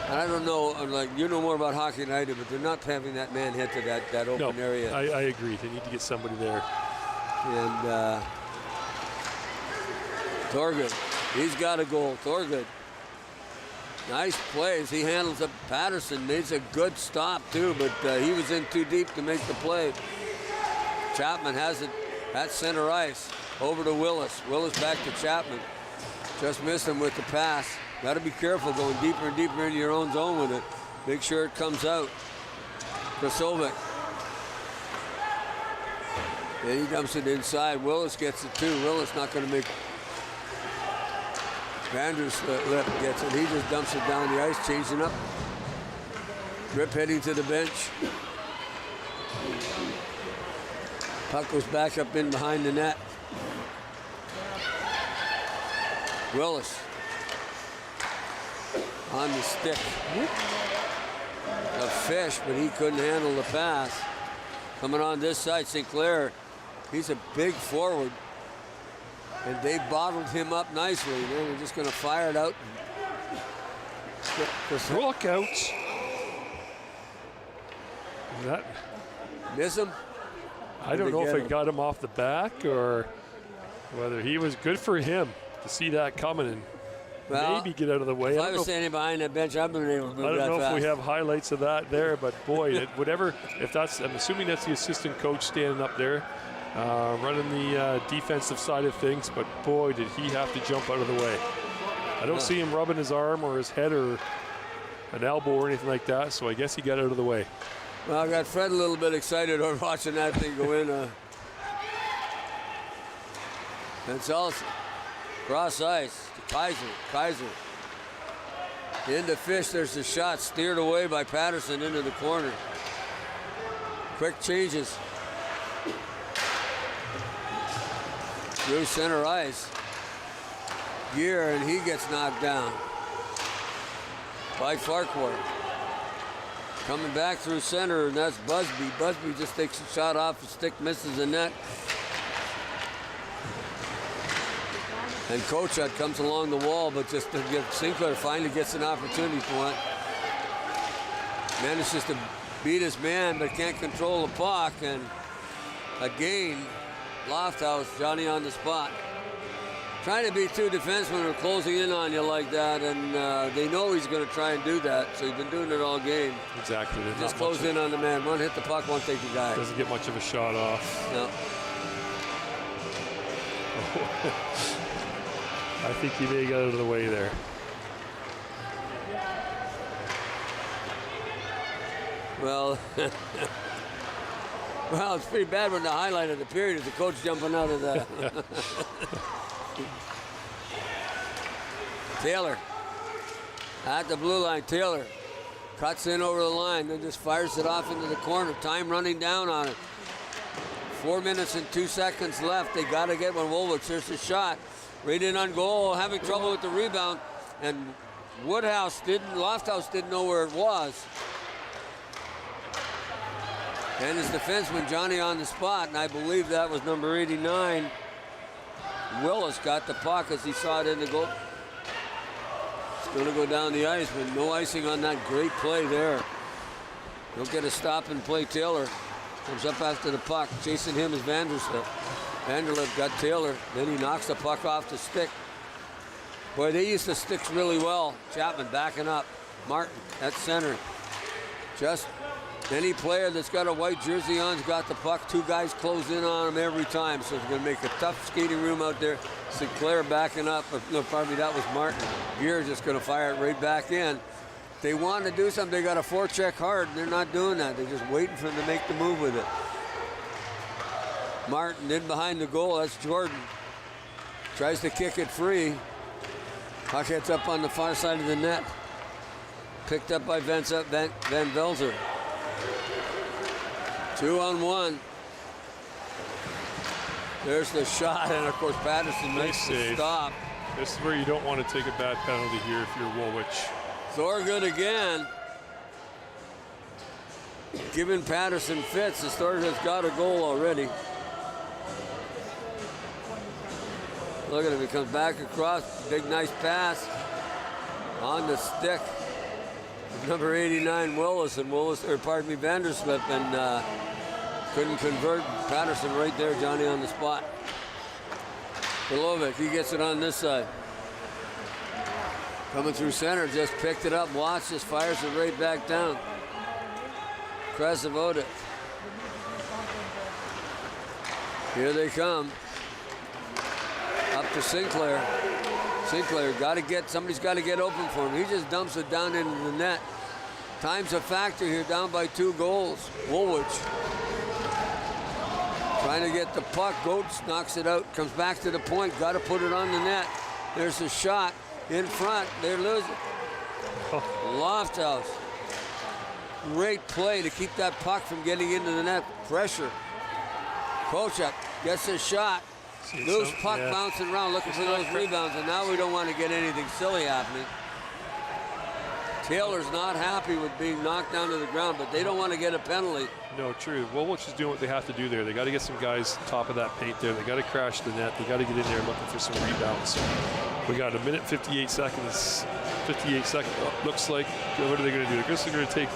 And I don't know, like, you know more about hockey than I do, but they're not having that man hit to that open area. I agree. They need to get somebody there. And Thorgood, he's got a goal. Thorgood, nice plays. He handles up Patterson. Needs a good stop too, but he was in too deep to make the play. Chapman has it at center ice. Over to Willis. Willis back to Chapman. Just missed him with the pass. Got to be careful going deeper and deeper into your own zone with it. Make sure it comes out. Kosovic. And he dumps it inside. Willis gets it too. Willis not going to make. Vanderlip gets it. He just dumps it down the ice, changing up. Rip heading to the bench. Puck goes back up in behind the net. Willis on the stick. A fish, but he couldn't handle the pass. Coming on this side, Sinclair. He's a big forward. And they bottled him up nicely. They're just going to fire it out. Look out. That miss him? I don't know if it got him off the back or whether he was good for him to see that coming. Well, maybe get out of the way. If I was standing behind that bench, I've been able to move I don't that know fast. if we have highlights of that there, but boy, whatever. If that's, I'm assuming that's the assistant coach standing up there, running the defensive side of things. But boy, did he have to jump out of the way. I don't see him rubbing his arm or his head or an elbow or anything like that. So I guess he got out of the way. Well, I got Fred a little bit excited over watching that thing go in. That's also cross ice to Kaiser. Into Fish, there's the shot steered away by Patterson into the corner. Quick changes. Through center ice. Gear, and he gets knocked down by Farquhar. Coming back through center, and that's Busby. Busby just takes a shot off the stick, misses the net. And Kochut comes along the wall, but just to give Sinclair finally gets an opportunity for it. Manages to beat his man, but can't control the puck. And again, Lofthouse, Johnny on the spot. Trying to beat two defensemen who are closing in on you like that, and they know he's going to try and do that, so he's been doing it all game. Exactly. Just close in on the man. One hit the puck, one take the guy. Doesn't get much of a shot off. No. I think he may get out of the way there. Well, well, it's pretty bad when the highlight of the period is the coach jumping out of the... Taylor at the blue line. Taylor cuts in over the line, then just fires it off into the corner. Time running down on it. 4 minutes and 2 seconds left. They got to get one. Woolwich, there's a shot. Right in on goal, having trouble with the rebound. And Lofthouse didn't know where it was. And his defenseman, Johnny on the spot, and I believe that was number 89. Willis got the puck as he saw it in the goal. It's going to go down the ice, but no icing on that great play there. Don't get a stop and play. Taylor comes up after the puck. Chasing him is Vanderlip. Vanderlip got Taylor. Then he knocks the puck off the stick. Boy, they use the sticks really well. Chapman backing up. Martin at center. Just any player that's got a white jersey on's got the puck. Two guys close in on him every time, so it's going to make a tough skating room out there. Sinclair backing up. No, pardon me, that was Martin. Gear just going to fire it right back in. They want to do something. They got a forecheck hard, and they're not doing that. They're just waiting for him to make the move with it. Martin in behind the goal. That's Jordan. Tries to kick it free. Puck hits up on the far side of the net. Picked up by Van Velzer. 2-on-1. There's the shot, and of course Patterson makes the stop. This is where you don't want to take a bad penalty here if you're Woolwich. Thorgood again. Giving Patterson fits. Thorgood's got a goal already. Look at him, he comes back across. Big nice pass. On the stick. Number 89 Willis, and Vanderslip, and couldn't convert. Patterson right there, Johnny on the spot. Belovic, he gets it on this side. Coming through center, just picked it up. Watts just fires it right back down. Krasavoda. Here they come. Up to Sinclair. Sinclair somebody's got to get open for him. He just dumps it down into the net. Time's a factor here, down by 2 goals. Woolwich trying to get the puck. Goats knocks it out, comes back to the point. Got to put it on the net. There's a shot in front. They're losing. Lofthouse. Great play to keep that puck from getting into the net. Pressure. Kochuk gets a shot. Loose puck bouncing around, looking for those rebounds, and now we don't want to get anything silly happening. Taylor's not happy with being knocked down to the ground, but they don't want to get a penalty. No, true. Woolwich is doing what they have to do there. They got to get some guys top of that paint there. They got to crash the net. They got to get in there looking for some rebounds. We got a minute 58 seconds. 58 seconds. Looks like, what are they going to do? I guess they're going to take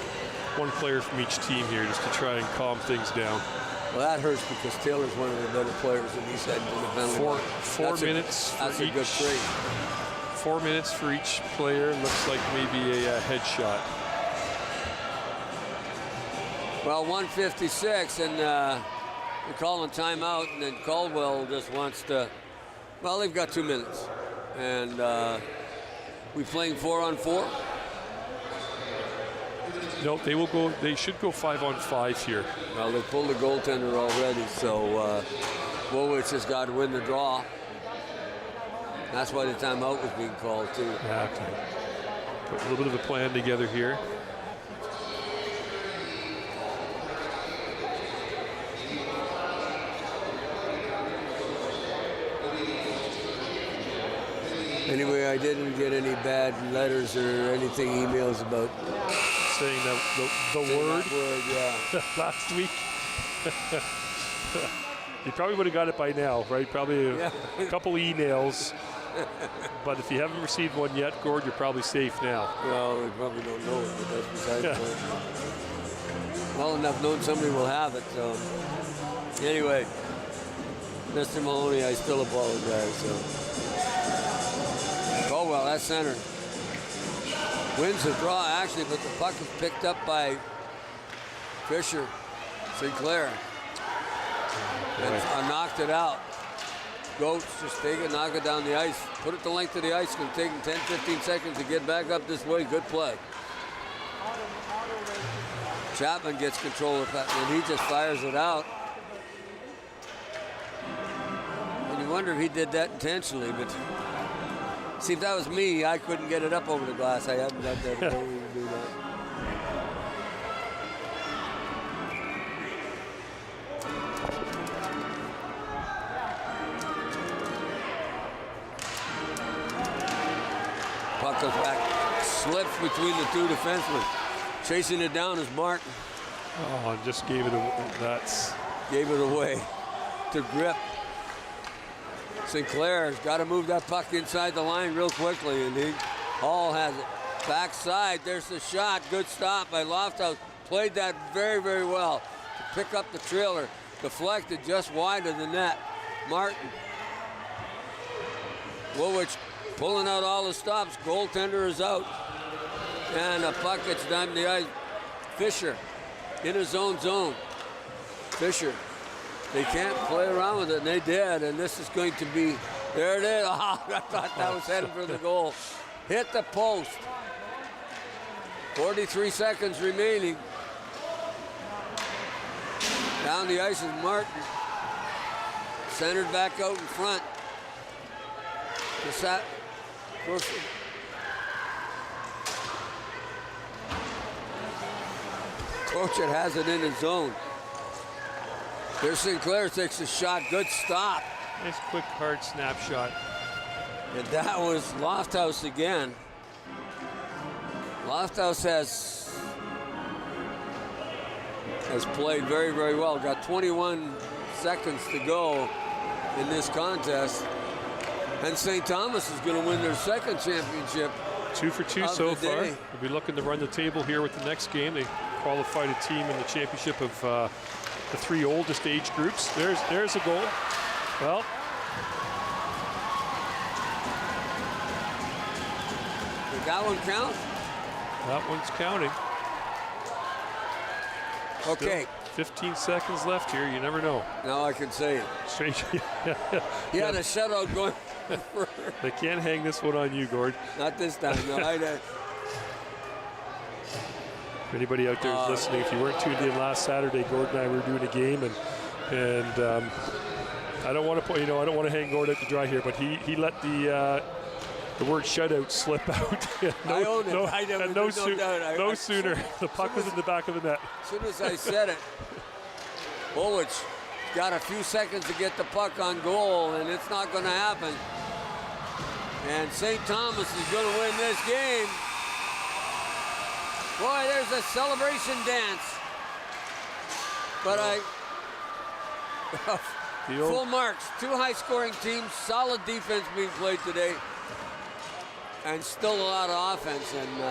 one player from each team here just to try and calm things down. Well, that hurts because Taylor's one of the better players in East Edmonton. Four minutes That's for a each. good trade. 4 minutes for each player. Looks like maybe a headshot. Well, 1:56, and they're calling timeout, and then Caldwell just wants to. Well, they've got 2 minutes, and we playing 4-on-4. No, they will go. They should go 5-on-5 here. Well, they pulled the goaltender already, so Woolwich has got to win the draw. That's why the timeout was being called too. Yeah, okay. Put a little bit of a plan together here. Anyway, I didn't get any bad letters or anything, emails about saying the word yeah. last week. You probably would have got it by now, right? Probably a couple emails. But if you haven't received one yet, Gord, you're probably safe now. Well, we probably don't know it, but that's besides the point. Well enough known somebody will have it. So anyway, Mr. Maloney, I still apologize. So. Oh, well, that's center. Wins the draw, actually, but the puck is picked up by Fisher. Sinclair. And knocked it out. Goats, just take it, knock it down the ice. Put it the length of the ice. It's going to take him 10, 15 seconds to get back up this way. Good play. Chapman gets control of that, and he just fires it out. And you wonder if he did that intentionally, but see, if that was me, I couldn't get it up over the glass. I haven't had that ability to do that. Puck goes back, slips between the two defensemen. Chasing it down is Martin. Oh, and just gave it away. Gave it away to Grip. Sinclair's got to move that puck inside the line real quickly, and Hall has it. Backside, there's the shot. Good stop by Lofthouse. Played that very, very well to pick up the trailer. Deflected just wide of the net. Martin. Woolwich pulling out all the stops. Goaltender is out. And a puck gets down the ice. Fisher in his own zone. Fisher. They can't play around with it, and they did. And this is going to be, there it is. Oh, I thought that was heading for the goal. Hit the post. 43 seconds remaining. Down the ice is Martin. Centered back out in front. Coach has it in his zone. There's Sinclair, takes a shot. Good stop. Nice quick hard snapshot. And that was Lofthouse again. Lofthouse has played very, very well. Got 21 seconds to go in this contest. And St. Thomas is going to win their second championship. 2 for 2 so far. They'll be looking to run the table here with the next game. They qualified a team in the championship of the 3 oldest age groups. There's a goal. Well, did that one count? That one's counting. Okay. Still 15 seconds left here. You never know. Now I can say it. Strange. He had a shutout going. They can't hang this one on you, Gord. Not this time. No, If anybody out there is listening, if you weren't tuned in last Saturday, Gord and I were doing a game, and I don't want to put, I don't want to hang Gord out to dry here, but he let the word shutout slip out. I own it. No sooner the puck was in the back of the net. As soon as I said it, Woolwich got a few seconds to get the puck on goal, and it's not going to happen. And St. Thomas is going to win this game. Boy, there's a celebration dance. But full marks. 2 high-scoring teams, solid defense being played today, and still a lot of offense. And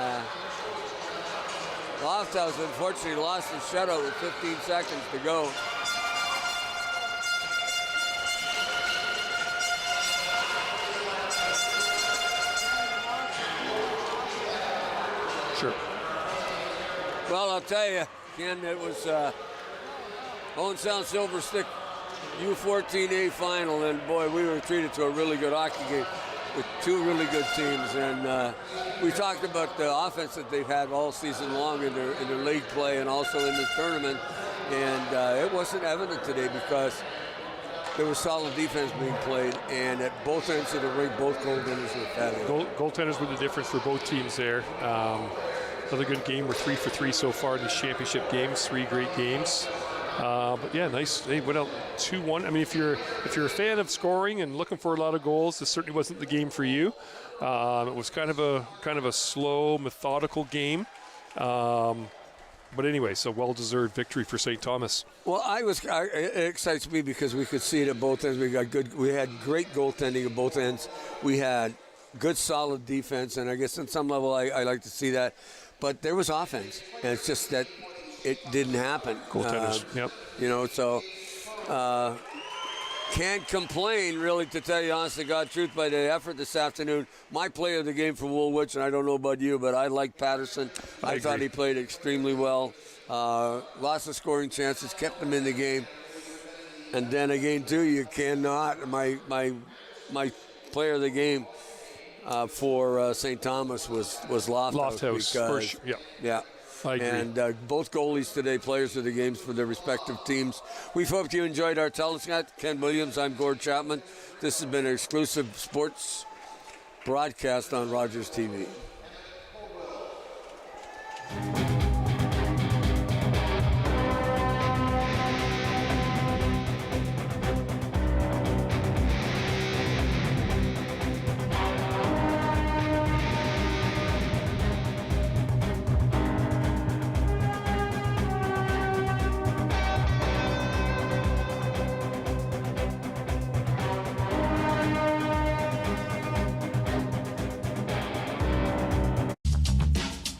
Lofthouse, unfortunately, lost his shutout with 15 seconds to go. Sure. Well, I'll tell you, Ken, it was Owen Sound Silver Stick U14A final, and boy, we were treated to a really good hockey game with two really good teams. And we talked about the offense that they've had all season long in their league play and also in the tournament. And it wasn't evident today because there was solid defense being played, and at both ends of the rink, both goaltenders were fabulous. Goaltenders were the difference for both teams there. Another good game. We're 3 for 3 so far in these championship games. 3 great games. But yeah, nice. They went out 2-1. I mean, if you're a fan of scoring and looking for a lot of goals, this certainly wasn't the game for you. It was kind of a slow, methodical game. But anyway, so well-deserved victory for St. Thomas. Well, it excites me because we could see it at both ends. We had great goaltending at both ends. We had good, solid defense, and I guess on some level I like to see that. But there was offense, and it's just that it didn't happen. Goaltenders, yep. You know, so can't complain, really, to tell you honest to God truth, by the effort this afternoon. My player of the game for Woolwich, and I don't know about you, but I like Patterson. I thought he played extremely well. Lots of scoring chances, kept him in the game. And then again, too, you cannot. My player of the game for St. Thomas was Lofthouse. For sure. Yeah. I agree. And both goalies today, players of the games for their respective teams. We hope you enjoyed our telecast. Ken Williams, I'm Gord Chapman. This has been an exclusive sports broadcast on Rogers TV.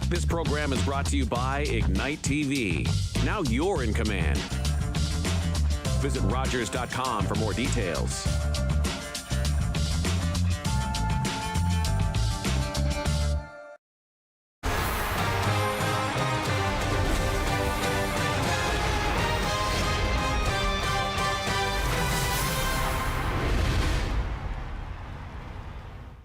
This program is brought to you by Ignite TV. Now you're in command. Visit Rogers.com for more details.